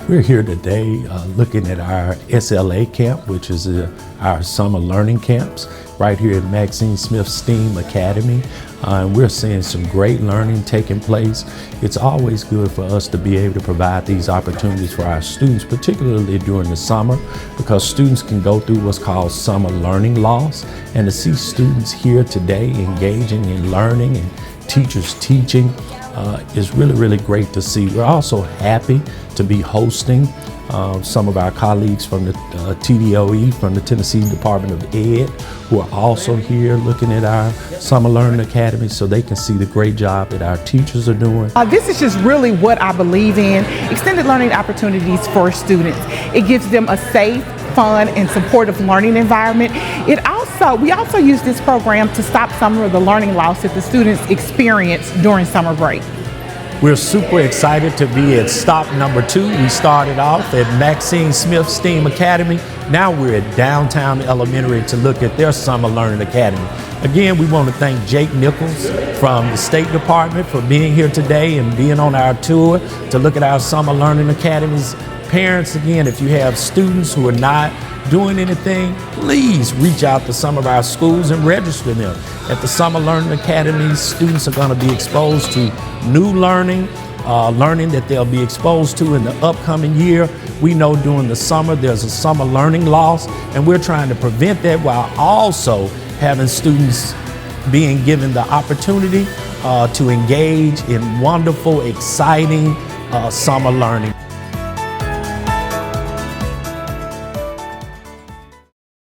We're here today looking at our SLA camp, which is our summer learning camps right here at Maxine Smith STEAM Academy. We're seeing some great learning taking place. It's always good for us to be able to provide these opportunities for our students, particularly during the summer, because students can go through what's called summer learning loss. And to see students here today engaging in learning and teachers teaching is really, really great to see. We're also happy to be hosting some of our colleagues from the TDOE, from the Tennessee Department of Ed, who are also here looking at our Summer Learning Academy so they can see the great job that our teachers are doing. This is just really what I believe in, extended learning opportunities for students. It gives them a safe, fun, and supportive learning environment. We also use this program to stop some of the learning loss that the students experience during summer break. We're super excited to be at stop number 2. We started off at Maxine Smith STEAM Academy. Now we're at Downtown Elementary to look at their Summer Learning Academy. Again, we want to thank Jake Nichols from the State Department for being here today and being on our tour to look at our Summer Learning Academies. Parents, again, if you have students who are not doing anything, please reach out to some of our schools and register them. At the Summer Learning Academies, students are going to be exposed to new learning, learning that they'll be exposed to in the upcoming year. We know during the summer there's a summer learning loss, and we're trying to prevent that while also having students being given the opportunity to engage in wonderful, exciting summer learning.